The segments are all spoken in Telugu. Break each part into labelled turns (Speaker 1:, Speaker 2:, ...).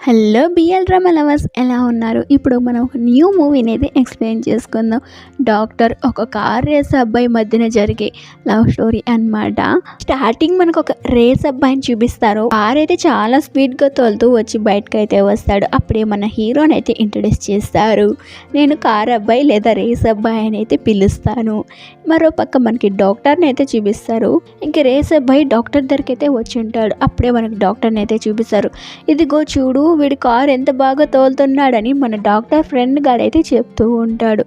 Speaker 1: హలో బిఎల్ డ్రామా లవర్స్ ఎలా ఉన్నారు? ఇప్పుడు మనం ఒక న్యూ మూవీని అయితే ఎక్స్ప్లెయిన్ చేసుకుందాం. డాక్టర్ ఒక కార్ రేస్ అబ్బాయి మధ్యన జరిగే లవ్ స్టోరీ అన్నమాట. స్టార్టింగ్ మనకు ఒక రేస్ అబ్బాయిని చూపిస్తారు. కార్ అయితే చాలా స్పీడ్గా తోలుతూ వచ్చి బయటకు అయితే వస్తాడు. అప్పుడే మన హీరోని అయితే ఇంట్రొడ్యూస్ చేస్తారు. నేను కార్ అబ్బాయి లేదా రేస్ అబ్బాయి అని అయితే పిలుస్తాను. మరో పక్క మనకి డాక్టర్ని అయితే చూపిస్తారు. ఇంక రేస్ అబ్బాయి డాక్టర్ దగ్గరికి అయితే వచ్చి ఉంటాడు. అప్పుడే మనకి డాక్టర్ని అయితే చూపిస్తారు. ఇదిగో చూడు, వీడి కార్ ఎంత బాగా తోలుతున్నాడని మన డాక్టర్ ఫ్రెండ్ గాడైతే చెప్తూ ఉంటాడు.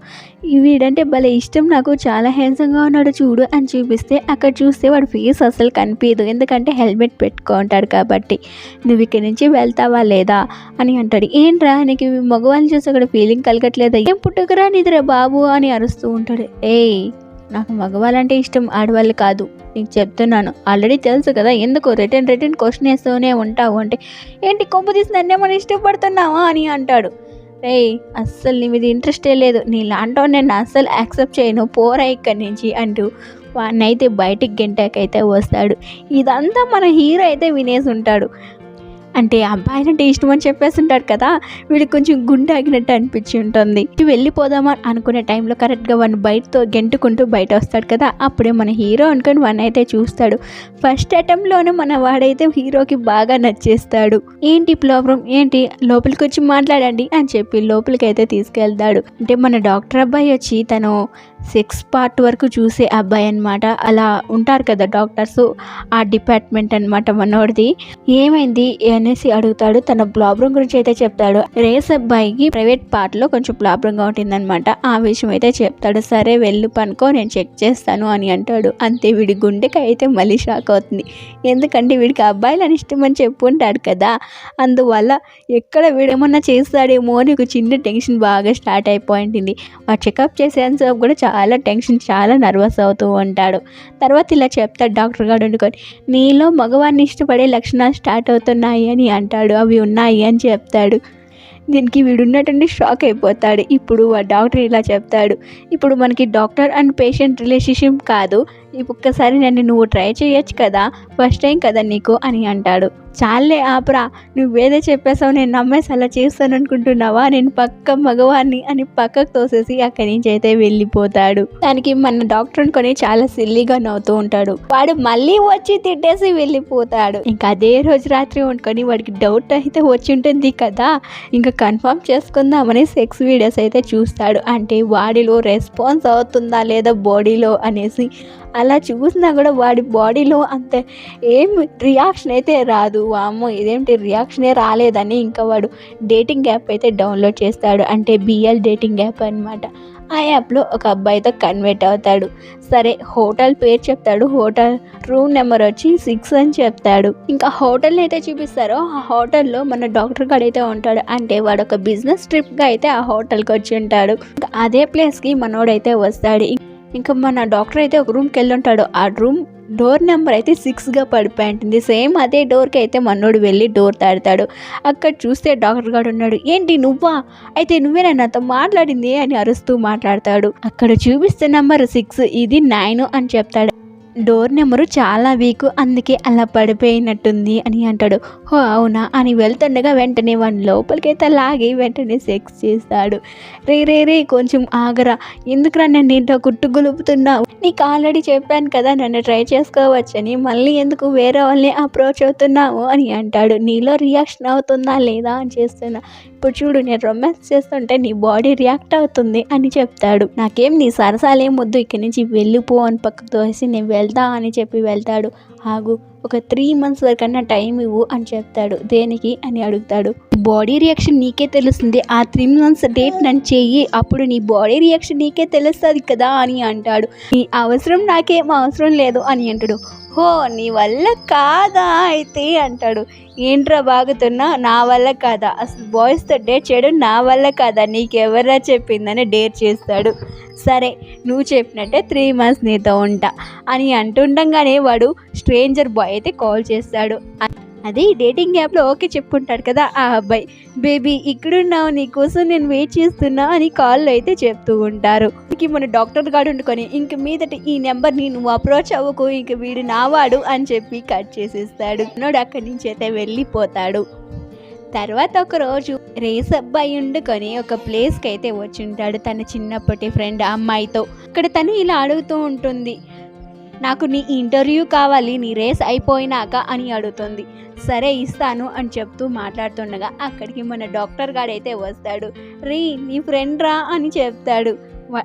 Speaker 1: వీడంటే భలే ఇష్టం నాకు, చాలా హ్యాండ్సమ్గా ఉన్నాడు చూడు అని చూపిస్తే అక్కడ చూస్తే వాడి ఫేస్ అసలు కనిపించదు, ఎందుకంటే హెల్మెట్ పెట్టుకుంటాడు కాబట్టి. నువ్వు ఇక్కడి నుంచి వెళ్తావా లేదా అని అంటాడు. ఏంట్రా నీకు మగవాళ్ళని చూసి అక్కడ ఫీలింగ్ కలగట్లేదా, ఏం పుట్టుకరా నిద్ర బాబు అని అరుస్తూ ఉంటాడు. ఏయ్, నాకు మగవాళ్ళంటే ఇష్టం, ఆడవాళ్ళు కాదు, నీకు చెప్తున్నాను, ఆల్రెడీ తెలుసు కదా, ఎందుకు రిటర్న్ క్వశ్చన్ వేస్తూనే ఉంటావు అంటే, ఏంటి కొంప తీసి నన్నేమని ఇష్టపడుతున్నావా అని అంటాడు. రేయ్, అస్సలు నీ మీద ఇంట్రెస్టే లేదు, నీ లాంటో నేను అస్సలు యాక్సెప్ట్ చేయను, పోరా ఇక్కడి నుంచి అంటూ వాడినైతే బయటికి గెంటాకైతే వస్తాడు. ఇదంతా మన హీరో అయితే వినేసి ఉంటాడు. అంటే అబ్బాయిలు అంటే ఇష్టం అని చెప్పేసి ఉంటాడు కదా, వీడికి కొంచెం గుండె ఆగినట్టు అనిపించి ఉంటుంది. వెళ్ళిపోదామా అనుకునే టైంలో కరెక్ట్గా వాడిని బయటతో గెంటుకుంటూ బయట వస్తాడు కదా, అప్పుడే మన హీరో అనుకుని వాడిని అయితే చూస్తాడు. ఫస్ట్ అటెంప్ట్లోనే మన వాడైతే హీరోకి బాగా నచ్చేస్తాడు. ఏంటి ప్రాబ్లం ఏంటి, లోపలికి వచ్చి మాట్లాడండి అని చెప్పి లోపలికి అయితే తీసుకెళ్తాడు. అంటే మన డాక్టర్ అబ్బాయి వచ్చి తను 6 పార్ట్ వరకు చూసే అబ్బాయి అనమాట. అలా ఉంటారు కదా డాక్టర్స్, ఆ డిపార్ట్మెంట్ అనమాట మనోడిది. ఏమైంది అనేసి అడుగుతాడు. తన ప్రాబ్లం గురించి అయితే చెప్తాడు. రేస్ అబ్బాయికి ప్రైవేట్ పార్ట్లో కొంచెం ప్రాబ్లంగా ఉంటుందన్నమాట, ఆ విషయం అయితే చెప్తాడు. సరే వెళ్ళు పనుకో, నేను చెక్ చేస్తాను అని అంటాడు. అంతే వీడి గుండెకి అయితే మళ్ళీ షాక్ అవుతుంది. ఎందుకంటే వీడికి అబ్బాయిలని ఇష్టమని చెప్పుంటాడు కదా, అందువల్ల ఎక్కడ వీడేమన్నా చేస్తాడేమో అని ఒక చిన్న టెన్షన్ బాగా స్టార్ట్ అయిపోయింది. ఆ చెకప్ చేసేంత కూడా చాలా టెన్షన్, చాలా నర్వస్ అవుతూ ఉంటాడు. తర్వాత ఇలా చెప్తాడు డాక్టర్ గారు అనుకొని, నీలో మగవాడిని ఇష్టపడే లక్షణాలు స్టార్ట్ అవుతున్నాయి అని అంటాడు. అవి ఉన్నాయి అని చెప్తాడు. దీనికి వీడున్నటువంటి షాక్ అయిపోతాడు. ఇప్పుడు ఆ డాక్టర్ ఇలా చెప్తాడు, ఇప్పుడు మనకి డాక్టర్ అండ్ పేషెంట్ రిలేషన్షిప్ కాదు, ఒక్కసారి నన్ను నువ్వు ట్రై చేయొచ్చు కదా, ఫస్ట్ టైం కదా నీకు అని అంటాడు. చాలే ఆపరా, నువ్వేదో చెప్పేసావు, నేను నమ్మేసి అలా చేస్తాను అనుకుంటున్నావా, నేను పక్క మగవాడిని అని పక్కకు తోసేసి అక్కడి నుంచి అయితే వెళ్ళిపోతాడు. దానికి మన డాక్టర్ అనుకొని చాలా సిల్లీగా నవ్వుతూ ఉంటాడు. వాడు మళ్ళీ వచ్చి తిట్టేసి వెళ్ళిపోతాడు. ఇంకా అదే రోజు రాత్రి వండుకొని వాడికి డౌట్ అయితే వచ్చి ఉంటుంది కదా, ఇంకా కన్ఫర్మ్ చేసుకుందామని సెక్స్ వీడియోస్ అయితే చూస్తాడు. అంటే వాడిలో రెస్పాన్స్ అవుతుందా లేదా బాడీలో అనేసి. అలా చూసినా కూడా వాడి బాడీలో అంత ఏం రియాక్షన్ అయితే రాదు. వామ్మో ఇదేంటి రియాక్షనే రాలేదని ఇంకా వాడు డేటింగ్ యాప్ అయితే డౌన్లోడ్ చేస్తాడు. అంటే బిఎల్ డేటింగ్ యాప్ అనమాట. ఆ యాప్లో ఒక అబ్బాయితో కన్వర్ట్ అవుతాడు. సరే హోటల్ పేరు చెప్తాడు. హోటల్ రూమ్ నెంబర్ వచ్చి 6 అని చెప్తాడు. ఇంకా హోటల్ని అయితే చూపిస్తారో ఆ హోటల్లో మన డాక్టర్ గారు అయితే ఉంటాడు. అంటే వాడు ఒక బిజినెస్ ట్రిప్గా అయితే ఆ హోటల్కి వచ్చి ఉంటాడు. ఇంకా అదే ప్లేస్కి మనోడైతే వస్తాడు. ఇంకా మన డాక్టర్ అయితే ఒక రూమ్కి వెళ్ళి ఉంటాడు. ఆ రూమ్ డోర్ నెంబర్ అయితే 6గా పడిపోయి ఉంటుంది. సేమ్ అదే డోర్కి అయితే మనోడు వెళ్ళి డోర్ తాడతాడు. అక్కడ చూస్తే డాక్టర్ గారు ఉన్నాడు. ఏంటి నువ్వా, అయితే నువ్వేనా నాతో మాట్లాడింది అని అరుస్తూ మాట్లాడతాడు. అక్కడ చూపిస్తే నెంబర్ 6, ఇది 9 అని చెప్తాడు. డోర్ నెంబరు చాలా వీక్, అందుకే అలా పడిపోయినట్టుంది అని అంటాడు. హో అవునా అని వెళ్తుండగా వెంటనే వాడిని లోపలికైతే లాగి వెంటనే సెక్స్ చేస్తాడు. రే కొంచెం ఆగరా, ఎందుకురా నన్ను నీతో గుట్టుగులుపుతున్నావు, నీకు ఆల్రెడీ చెప్పాను కదా నన్ను ట్రై చేసుకోవచ్చని, మళ్ళీ ఎందుకు వేరే వాళ్ళని అప్రోచ్ అవుతున్నావు అని అంటాడు. నీలో రియాక్షన్ అవుతుందా లేదా అని చేస్తున్నా, ఇప్పుడు చూడు నేను రొమాన్స్ చేస్తుంటే నీ బాడీ రియాక్ట్ అవుతుంది అని చెప్తాడు. నాకేం నీ సరసాలేం వద్దు, ఇక్కడి నుంచి వెళ్ళిపో అని పక్కకు తోసి నేను వెళ్తా అని చెప్పి వెళ్తాడు. ఆగు, ఒక 3 months వరకన్నా టైం ఇవ్వు అని చెప్తాడు. దేనికి అని అడుగుతాడు. బాడీ రియాక్షన్ నీకే తెలుస్తుంది, ఆ 3 months డేట్ నన్ను చెయ్యి, అప్పుడు నీ బాడీ రియాక్షన్ నీకే తెలుస్తుంది కదా అని అంటాడు. నీ అవసరం నాకేం అవసరం లేదు అని అంటాడు. హో నీ వల్ల కాదా అయితే అంటాడు. ఏంట్రా బాగుతున్నా, నా వల్ల కాదా, అసలు బాయ్స్తో డేట్ చేయడం నా వల్ల కాదా, నీకెవరా చెప్పిందని డేట్ చేస్తాడు. సరే నువ్వు చెప్పినట్టే 3 months నీతో ఉంటా అని అంటుండగానే వాడు స్ట్రేంజర్ బాయ్ అయితే కాల్ చేస్తాడు. అది డేటింగ్ యాప్లో ఓకే చెప్పుకుంటాడు కదా ఆ అబ్బాయి. బేబీ ఇక్కడున్నావు, నీకోసం నేను వెయిట్ చేస్తున్నా అని కాల్లో అయితే చెప్తూ ఉంటారు. ఇంక మన డాక్టర్ గారు వండుకొని ఇంక మీదట ఈ నెంబర్ని నువ్వు అప్రోచ్ అవ్వకు, ఇంక వీడు నావాడు అని చెప్పి కట్ చేసేస్తాడు. నోడు అక్కడి నుంచి అయితే వెళ్ళిపోతాడు. తర్వాత ఒక రోజు రేస్ అబ్బాయి ఉండుకొని ఒక ప్లేస్కి అయితే వచ్చింటాడు తన చిన్నప్పటి ఫ్రెండ్ అమ్మాయితో. ఇక్కడ తను ఇలా అడుగుతూ ఉంటుంది, నాకు నీ ఇంటర్వ్యూ కావాలి నీ రేస్ అయిపోయినాక అని అడుగుతుంది. సరే ఇస్తాను అని చెప్తూ మాట్లాడుతుండగా అక్కడికి మన డాక్టర్ గాడైతే వస్తాడు. రీ నీ ఫ్రెండ్ రా అని చెప్తాడు.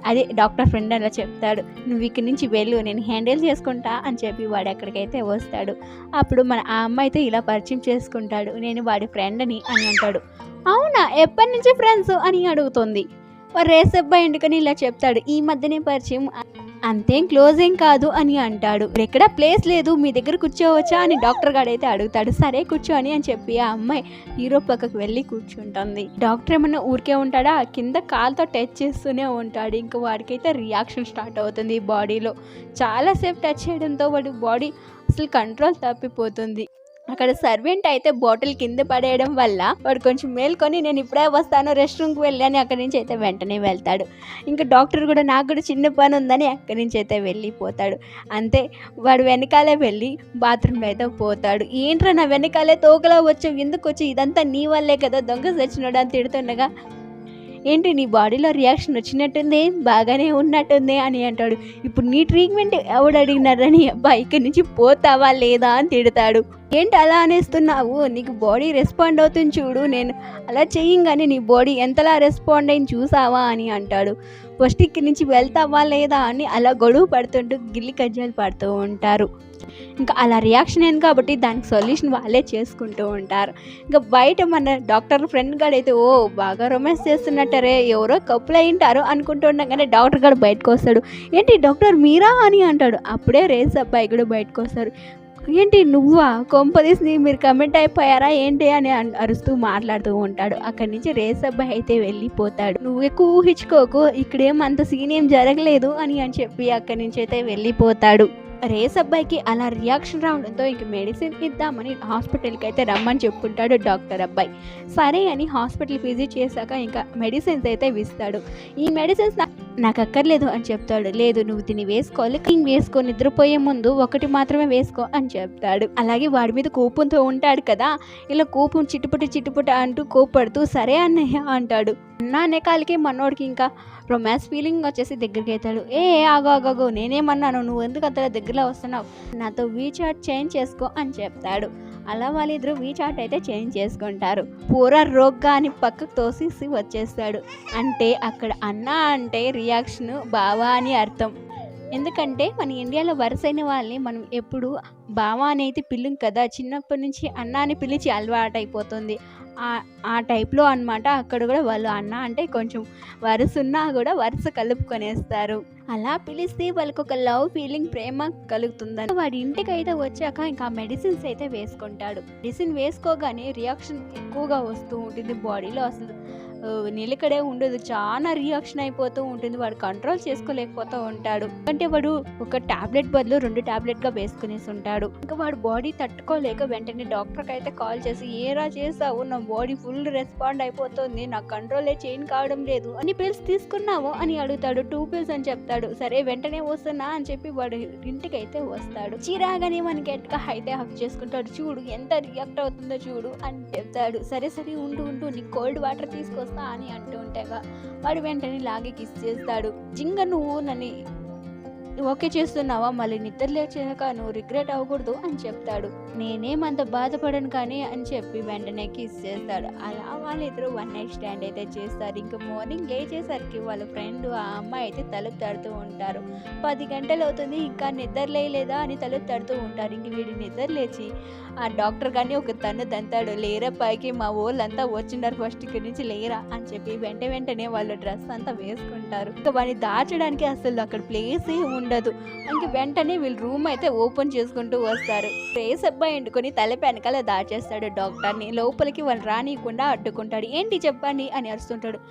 Speaker 1: అదే డాక్టర్ ఫ్రెండ్ అలా చెప్తాడు. నువ్వు ఇక్కడి నుంచి వెళ్ళు నేను హ్యాండిల్ చేసుకుంటా అని చెప్పి వాడు అక్కడికైతే వస్తాడు. అప్పుడు మన ఆ అమ్మాయితో ఇలా పరిచయం చేసుకుంటాడు. నేను వాడి ఫ్రెండ్ని అని అంటాడు. అవునా ఎప్పటి నుంచి ఫ్రెండ్స్ అని అడుగుతుంది. వాడు రేస్ అబ్బాయి ఎందుకని ఇలా చెప్తాడు. ఈ మధ్యనే పరిచయం, అంతేం క్లోజ్ ఏం కాదు అని అంటాడు. ఎక్కడ ప్లేస్ లేదు మీ దగ్గర కూర్చోవచ్చా అని డాక్టర్ గాడైతే అడుగుతాడు. సరే కూర్చో అని చెప్పి ఆ అమ్మాయి హీరో పక్కకు వెళ్ళి కూర్చుంటుంది. డాక్టర్ ఏమన్నా ఊరికే ఉంటాడా, కింద కాలుతో టచ్ చేస్తూనే ఉంటాడు. ఇంకా వాడికైతే రియాక్షన్ స్టార్ట్ అవుతుంది బాడీలో. చాలాసేపు టచ్ చేయడంతో వాడి బాడీ అసలు కంట్రోల్ తప్పిపోతుంది. అక్కడ సర్వెంట్ అయితే బాటిల్ కింద పడేయడం వల్ల వాడు కొంచెం మేల్కొని నేను ఇప్పుడే వస్తాను రెస్ట్ రూమ్కి వెళ్ళి అని అక్కడి నుంచి అయితే వెంటనే వెళ్తాడు. ఇంకా డాక్టర్ కూడా నాకు కూడా చిన్న పని ఉందని అక్కడి నుంచి అయితే వెళ్ళిపోతాడు. అంతే వాడు వెనకాలే వెళ్ళి బాత్రూంలో అయితే పోతాడు. ఏంట్రా నా వెనకాలే తోకలా వచ్చావు, ఎందుకు వచ్చి, ఇదంతా నీ వల్లే కదా దొంగ సచ్చినాడు అని తిడుతుండగా, ఏంటి నీ బాడీలో రియాక్షన్ వచ్చినట్టుంది బాగానే ఉన్నట్టుంది అని అంటాడు. ఇప్పుడు నీ ట్రీట్మెంట్ ఎవడు అడిగినారని అబ్బాయి ఇక్కడి నుంచి పోతావా లేదా అని తిడతాడు. ఏంటి అలా అనేస్తున్నావు, నీకు బాడీ రెస్పాండ్ అవుతుంది చూడు, నేను అలా చెయ్యంగానే నీ బాడీ ఎంతలా రెస్పాండ్ అయింది చూసావా అని అంటాడు. ఫస్ట్ ఇక్కడి నుంచి వెళ్తావా లేదా అని అలా గొడవ పడుతుంటూ గిల్లి కజ్జాలు పడుతూ ఉంటారు. ఇంకా అలా రియాక్షన్ అయింది కాబట్టి దానికి సొల్యూషన్ వాళ్ళే చేసుకుంటూ ఉంటారు. ఇంకా బయట మన డాక్టర్ ఫ్రెండ్ గారు అయితే ఓ బాగా రొమాన్స్ చేస్తున్నట్టారే, ఎవరో కప్పులు అయింటారు అనుకుంటుండగానే డాక్టర్ గారు బయటకు వస్తాడు. ఏంటి డాక్టర్ మీరా అని అంటాడు. అప్పుడే రేస్ అబ్బాయి కూడా బయటకు వస్తారు. ఏంటి నువ్వా, కొంపదీసి మీరు కమెంట్ అయిపోయారా ఏంటి అని అరుస్తూ మాట్లాడుతూ ఉంటాడు. అక్కడి నుంచి రేస్ అబ్బాయి అయితే వెళ్ళిపోతాడు. నువ్వు ఎక్కువ ఊహించుకోకు, ఇక్కడేం అంత సీన్ ఏం జరగలేదు అని చెప్పి అక్కడి నుంచి అయితే వెళ్ళిపోతాడు. రేస్ అబ్బాయికి అలా రియాక్షన్ రావడంతో ఇంక మెడిసిన్ ఇద్దామని హాస్పిటల్కి అయితే రమ్మని చెప్పుకుంటాడు డాక్టర్ అబ్బాయి. సరే అని హాస్పిటల్ విజిట్ చేశాక ఇంకా మెడిసిన్స్ అయితే ఇస్తాడు. ఈ మెడిసిన్స్ నాకు అక్కర్లేదు అని చెప్తాడు. లేదు నువ్వు తిని వేసుకోవాలి, వేసుకో, నిద్రపోయే ముందు ఒకటి మాత్రమే వేసుకో అని చెప్తాడు. అలాగే వాడి మీద కోపంతో ఉంటాడు కదా, ఇలా కోపం చిట్టుపుట అంటూ కోపడుతూ సరే అన్నయ్య అంటాడు. అన్న అనే కాలికి మనోడికి ఇంకా రొమాన్స్ ఫీలింగ్ వచ్చేసి దగ్గరికి అవుతాడు. ఆగో నేనేమన్నాను, నువ్వు ఎందుకు అంత దగ్గరలో వస్తున్నావు, నాతో వీచాట్ చేంజ్ చేసుకో అని చెప్తాడు. అలా వాళ్ళిద్దరూ వీచాట్ అయితే చేంజ్ చేసుకుంటారు. పూరా రోగ్గా అని పక్కకు తోసేసి వచ్చేస్తాడు. అంటే అక్కడ అన్న అంటే రియాక్షన్ బావా అని అర్థం. ఎందుకంటే మన ఇండియాలో వరుసైన వాళ్ళని మనం ఎప్పుడు బావ అని అయితే పిల్లం కదా, చిన్నప్పటి నుంచి అన్న అని పిలిచి అలవాటు అయిపోతుంది. ఆ టైప్లో అనమాట. అక్కడ కూడా వాళ్ళు అన్న అంటే కొంచెం వరుస ఉన్నా కూడా వరుస కలుపుకొనేస్తారు. అలా పిలిస్తే వాళ్ళకి ఒక లవ్ ఫీలింగ్, ప్రేమ కలుగుతుందని వాడి ఇంటికి అయితే వచ్చాక ఇంకా మెడిసిన్స్ అయితే వేసుకుంటాడు. మెడిసిన్ వేసుకోగానే రియాక్షన్ ఎక్కువగా వస్తూ ఉంటుంది బాడీలో, అసలు నిలకడే ఉండదు, చాలా రియాక్షన్ అయిపోతూ ఉంటుంది. వాడు కంట్రోల్ చేసుకోలేకపోతూ ఉంటాడు. అంటే వాడు ఒక టాబ్లెట్ బదులు 2 టాబ్లెట్గా వేసుకునేసి ఉంటాడు. ఇంకా వాడు బాడీ తట్టుకోలేక వెంటనే డాక్టర్కి అయితే కాల్ చేసి, ఏరా చేసావు, నా బాడీ ఫుల్ రెస్పాండ్ అయిపోతుంది, నాకు కంట్రోలే చేంజ్ కావడం లేదు, అన్ని పిల్స్ తీసుకున్నావు అని అడుగుతాడు. 2 పిల్స్ అని చెప్తాడు. సరే వెంటనే వస్తున్నా అని చెప్పి వాడు ఇంటికి అయితే వస్తాడు. చిరాగానే మనకి ఎట్గా అయితే హక్ చేసుకుంటాడు. చూడు ఎంత రియాక్ట్ అవుతుందో చూడు అని చెప్తాడు. సరే ఉండు నీకు కోల్డ్ వాటర్ తీసుకొస్తా అని అంటూ ఉంటాగా వాడు వెంటనే లాగి కిస్ చేస్తాడు. జింగ నువ్వు నన్ను ఓకే చేస్తున్నావా, మళ్ళీ నిద్ర లేచాక నువ్వు రిగ్రెట్ అవ్వకూడదు అని చెప్తాడు. నేనేమంత బాధపడను కానీ అని చెప్పి వెంటనే కిస్ చేస్తాడు. అలా వాళ్ళిద్దరూ 1 నైట్ స్టాండ్ అయితే చేస్తారు. ఇంకా మార్నింగ్ లేచేసరికి వాళ్ళ ఫ్రెండ్ ఆ అమ్మాయి అయితే తలుపు తడుతూ ఉంటారు. 10 గంటలు అవుతుంది ఇంకా నిద్ర లేయలేదా అని తలుపు తడుతూ ఉంటారు. ఇంక వీడి నిద్ర లేచి ఆ డాక్టర్ కానీ ఒక తన్ను తంతాడు. లేరా పైకి, మా వాళ్ళంతా వచ్చిండారు, ఫస్ట్ ఇక్కడి నుంచి లేరా అని చెప్పి వెంటనే వాళ్ళు డ్రెస్ అంతా వేసుకుంటారు. ఇంకా వాడిని దాచడానికి అసలు అక్కడ ప్లేసే ఉండదు. ఇంక వెంటనే వీళ్ళు రూమ్ అయితే ఓపెన్ చేసుకుంటూ వస్తారు. రేస్ అబ్బాయి ఎండుకొని తల వెనకాల దాచేస్తాడు డాక్టర్ని. లోపలికి వాళ్ళు రానియకుండా అడ్డుకుంటాడు. ఏంటి చెప్పండి అని అరుస్తుంటాడు.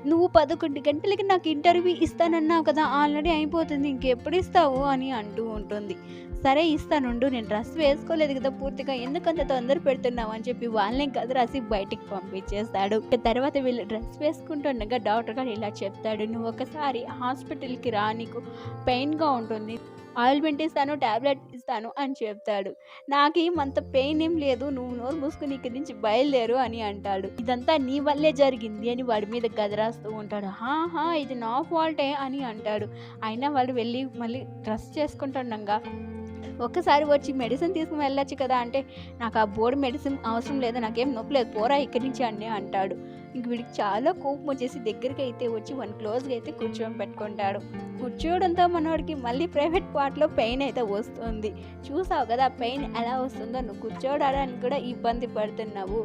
Speaker 1: నువ్వు 11 గంటలకి నాకు ఇంటర్వ్యూ ఇస్తానన్నావు కదా, ఆల్రెడీ అయిపోతుంది, ఇంకెప్పుడు ఇస్తావు అని అంటూ ఉంటుంది. సరే ఇస్తానుండు, నేను డ్రెస్ వేసుకోలేదు కదా పూర్తిగా, ఎందుకంత తొందర పెడుతున్నావు అని చెప్పి వాళ్ళని కథ రాసి బయటికి పంపించేస్తాడు. తర్వాత వీళ్ళు డ్రెస్ వేసుకుంటుండగా డాక్టర్ గారు ఇలా చెప్తాడు. నువ్వు ఒకసారి హాస్పిటల్కి రా, నీకు పెయిన్గా ఉంటుంది, ఆయింట్మెంట్ ఇస్తాను, టాబ్లెట్ ఇస్తాను అని చెప్తాడు. నాకేమంత పెయిన్ ఏం లేదు, నువ్వు నోరు మూసుకొని ఇక్కడి నుంచి బయలుదేరు అని అంటాడు. ఇదంతా నీ వల్లే జరిగింది అని వాడి మీద గదరాస్తూ ఉంటాడు. ఇది నా ఫాల్టే అని అంటాడు. అయినా వాడు వెళ్ళి మళ్ళీ డ్రెస్ చేసుకుంటుండగా ఒక్కసారి వచ్చి మెడిసిన్ తీసుకుని వెళ్ళొచ్చు కదా అంటే, నాకు ఆ బోర్డు మెడిసిన్ అవసరం లేదు, నాకేం నొప్పి లేదు, పోరా ఇక్కడి నుంచి అని అంటాడు. ఇంక వీడికి చాలా కోపం వచ్చేసి దగ్గరికి అయితే వచ్చి వన్ క్లోజ్గా అయితే కూర్చొని పెట్టుకుంటాడు. కూర్చోవడంతో మనవాడికి మళ్ళీ ప్రైవేట్ పార్ట్లో పెయిన్ అయితే వస్తుంది. చూసావు కదా పెయిన్ ఎలా వస్తుందో, నువ్వు కూర్చోవడానికి కూడా ఇబ్బంది పడుతున్నావు,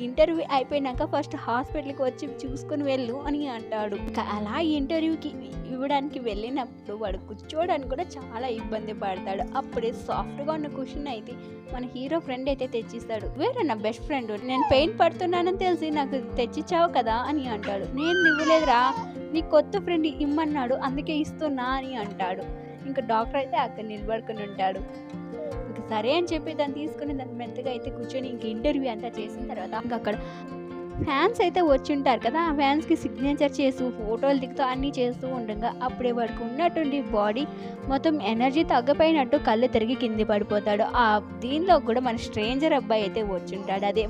Speaker 1: ఇంటర్వ్యూ అయిపోయినాక ఫస్ట్ హాస్పిటల్కి వచ్చి చూసుకుని వెళ్ళు అని అంటాడు. అలా ఇంటర్వ్యూకి ఇవ్వడానికి వెళ్ళినప్పుడు వాడు కూర్చోవడానికి కూడా చాలా ఇబ్బంది పడతాడు. అప్పుడే సాఫ్ట్గా ఉన్న క్వశ్చన్ అయితే మన హీరో ఫ్రెండ్ అయితే తెచ్చిస్తాడు. వేరే నా బెస్ట్ ఫ్రెండ్, నేను పెయిన్ పడుతున్నానని తెలిసి నాకు తెచ్చిచ్చావు కదా అని అంటాడు. నేను ఇవ్వలేదురా, నీ కొత్త ఫ్రెండ్ ఇమ్మన్నాడు అందుకే ఇస్తున్నా అని అంటాడు. ఇంకా డాక్టర్ అయితే అక్కడ నిలబడుకుని ఉంటాడు. ఇంకా సరే అని చెప్పి దాన్ని తీసుకుని దాన్ని మెత్తగా అయితే కూర్చొని ఇంక ఇంటర్వ్యూ అంతా చేసిన తర్వాత ఇంకా అక్కడ ఫ్యాన్స్ అయితే వచ్చి ఉంటారు కదా, ఆ ఫ్యాన్స్కి సిగ్నేచర్ చేస్తూ ఫోటోలు దిగుతూ అన్నీ చేస్తూ ఉండగా అప్పుడే వాడికి ఉన్నటువంటి బాడీ మొత్తం ఎనర్జీ తగ్గిపోయినట్టు కళ్ళు తిరిగి కింది పడిపోతాడు. దీనిలో కూడా మన స్ట్రేంజర్ అబ్బాయి అయితే వచ్చి ఉంటాడు. అదే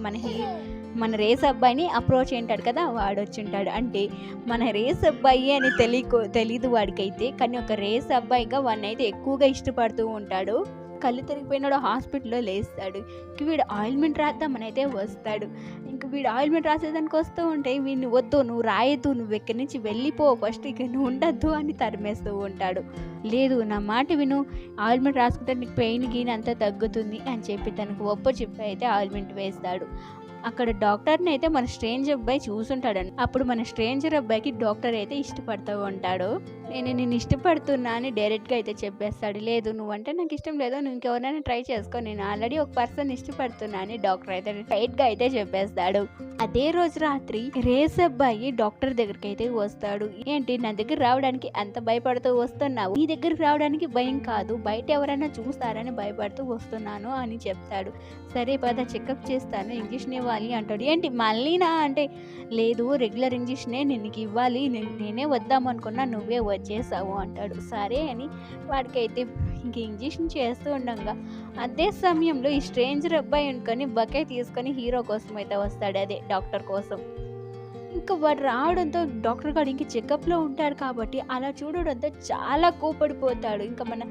Speaker 1: మన రేస్ అబ్బాయిని అప్రోచ్ అయింటాడు కదా, వాడు వచ్చి ఉంటాడు. అంటే మన రేస్ అబ్బాయి అని తెలీదు వాడికైతే, కానీ ఒక రేస్ అబ్బాయిగా వాడిని అయితే ఎక్కువగా ఇష్టపడుతూ ఉంటాడు. కళ్ళు తిరిగిపోయినాడు, హాస్పిటల్లో లేస్తాడు. ఇంక వీడు ఆయిల్మెంట్ రాద్దామని అయితే వస్తాడు. ఇంక వీడు ఆయిల్మెంట్ రాసేదానికి వస్తూ ఉంటే వీడిని వద్దు, నువ్వు రాయద్దు, నువ్వు ఇక్కడి నుంచి వెళ్ళిపో, ఫస్ట్ ఇక నువ్వు ఉండద్దు అని తరిమేస్తూ ఉంటాడు. లేదు నా మాట విను, ఆయిల్మెంట్ రాసుకుంటే నీకు పెయిన్ గీన్ అంతా తగ్గుతుంది అని చెప్పి తనకు చెప్పి అయితే ఆయిల్మెంట్ వేస్తాడు. అక్కడ డాక్టర్ని అయితే మన స్ట్రేంజర్ అబ్బాయి చూసుంటాడండి. అప్పుడు మన స్ట్రేంజర్ అబ్బాయికి డాక్టర్ అయితే ఇష్టపడుతూ ఉంటాడు. నేను ఇష్టపడుతున్నా అని డైరెక్ట్గా అయితే చెప్పేస్తాడు. లేదు నువ్వంటే నాకు ఇష్టం లేదు, నువ్వు ఇంకెవరైనా ట్రై చేసుకో, నేను ఆల్రెడీ ఒక పర్సన్ ఇష్టపడుతున్నా అని డాక్టర్ అయితే టైట్గా అయితే చెప్పేస్తాడు. అదే రోజు రాత్రి రేస్ అబ్బాయి డాక్టర్ దగ్గరికి అయితే వస్తాడు. ఏంటి నా దగ్గర రావడానికి అంత భయపడుతూ వస్తున్నావు, నీ దగ్గరికి రావడానికి భయం కాదు, బయట ఎవరైనా చూస్తారని భయపడుతూ వస్తున్నాను అని చెప్తాడు. సరే పద చెకప్ చేస్తాను, ఇంజక్షన్ ఇవ్వాలి అంటాడు. ఏంటి మళ్ళీనా అంటే, లేదు రెగ్యులర్ ఇంజక్షనే నీకు ఇవ్వాలి, నేనే వద్దామనుకున్నా నువ్వే వచ్చేసావు అంటాడు. సరే అని వాడికైతే ఇంక ఇంజక్షన్ చేస్తూ ఉండగా అదే సమయంలో ఈ స్ట్రేంజర్ అబ్బాయి అనుకొని బకెట్ తీసుకొని హీరో కోసం అయితే వస్తాడు, అదే డాక్టర్ కోసం. ఇంకా వాడు రావడంతో డాక్టర్ గారు ఇంక చెకప్లో ఉంటాడు కాబట్టి అలా చూడడంతో చాలా కోపడిపోతాడు. ఇంకా మన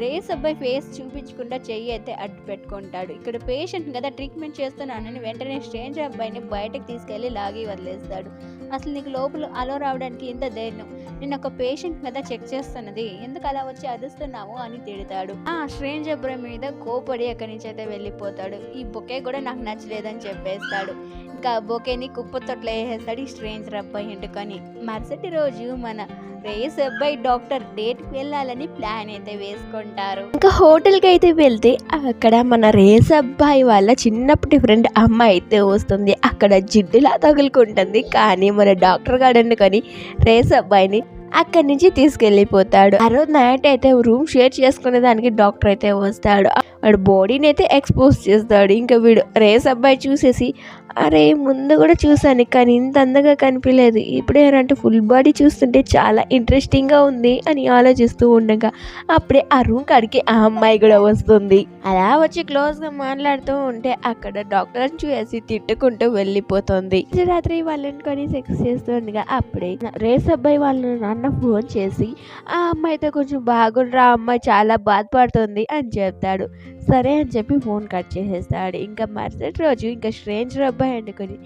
Speaker 1: రేస్ అబ్బాయి ఫేస్ చూపించకుండా చెయ్యి అయితే అడ్డు పెట్టుకుంటాడు. ఇక్కడ పేషెంట్ కదా ట్రీట్మెంట్ చేస్తున్నానని వెంటనే స్ట్రేంజర్ అబ్బాయిని బయటకు తీసుకెళ్ళి లాగి వదిలేస్తాడు. అసలు నీకు లోపల అలో రావడానికి ఎంత ధైర్యం, నేను ఒక పేషెంట్ మీద చెక్ చేస్తున్నది, ఎందుకు అలా వచ్చి అరుస్తున్నావు అని తిడతాడు. ఆ స్ట్రేంజర్ అబ్బాయి మీద కోపడి అక్కడి నుంచి అయితే వెళ్ళిపోతాడు. ఈ బొకే కూడా నాకు నచ్చలేదని చెప్పేస్తాడు. ఇంకా బొకేని కుప్పతొట్లో వేసేస్తాడు ఈ స్ట్రేంజర్ అబ్బాయి ఎందుకని. మరుసటి రోజు మన రేస్ అబ్బాయి డాక్టర్ డేట్కి వెళ్ళాలని ప్లాన్ అయితే వేసుకుంటారు.
Speaker 2: ఇంకా హోటల్కి అయితే వెళ్తే అక్కడ మన రేస్ అబ్బాయి వాళ్ళ చిన్నప్పటి ఫ్రెండ్ అమ్మాయి అయితే వస్తుంది. అక్కడ జిడ్డులా తగులుకుంటుంది. కానీ మన డాక్టర్ గారు అందుకని రేస్ అబ్బాయిని అక్కడి నుంచి తీసుకెళ్ళిపోతాడు. ఆ రోజు నైట్ అయితే రూమ్ షేర్ చేసుకునే దానికి డాక్టర్ అయితే వస్తాడు. వాడు బాడీని అయితే ఎక్స్పోజ్ చేస్తాడు. ఇంకా వీడు రేస్ అబ్బాయి చూసేసి, అరే ముందు కూడా చూసాను కానీ ఇంత అందంగా కనిపించలేదు, ఇప్పుడేనంటే ఫుల్ బాడీ చూస్తుంటే చాలా ఇంట్రెస్టింగ్గా ఉంది అని ఆలోచిస్తూ ఉండగా అప్పుడే ఆ రూమ్ కాడికి ఆ అమ్మాయి కూడా వస్తుంది. అలా వచ్చి క్లోజ్గా మాట్లాడుతూ ఉంటే అక్కడ డాక్టర్ చూసి తిట్టుకుంటూ వెళ్ళిపోతుంది. రాత్రి వాళ్ళని కొని సెక్స్ చేస్తుండగా అప్పుడే రేస్ అబ్బాయి వాళ్ళ నాన్న ఫోన్ చేసి ఆ అమ్మాయితో కొంచెం బాగుండ్రా, ఆ అమ్మాయి చాలా బాధపడుతుంది అని చెప్తాడు. సరే అని చెప్పి ఫోన్ కట్ చేసేస్తాడు. ఇంకా మరుసటి రోజు ఇంకా స్ట్రేంజర్ అబ్బాయి అనుకుని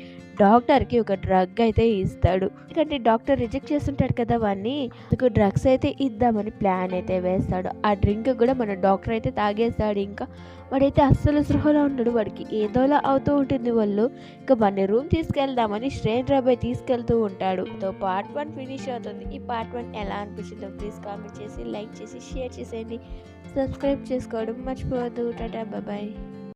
Speaker 2: డాక్టర్కి ఒక డ్రగ్ అయితే ఇస్తాడు. ఎందుకంటే డాక్టర్ రిజెక్ట్ చేస్తుంటాడు కదా వాడిని, అందుకు డ్రగ్స్ అయితే ఇద్దామని ప్లాన్ అయితే వేస్తాడు. ఆ డ్రింక్ కూడా మన డాక్టర్ అయితే తాగేస్తాడు. ఇంకా వాడైతే అస్సలు సృహలో ఉండడు, వాడికి ఏదోలా అవుతూ ఉంటుంది వాళ్ళు. ఇంకా మన రూమ్ తీసుకెళ్దామని స్ట్రేంజర్ అబ్బాయి తీసుకెళ్తూ ఉంటాడు. పార్ట్ 1 ఫినిష్ అవుతుంది. ఈ పార్ట్ 1 ఎలా అనిపించిందో ప్లీజ్ కామెంట్ చేసి, లైక్ చేసి, షేర్ చేసేయండి. సబ్స్క్రైబ్ చేసుకోవడం మర్చిపోవద్దు. టాటా బాయ్.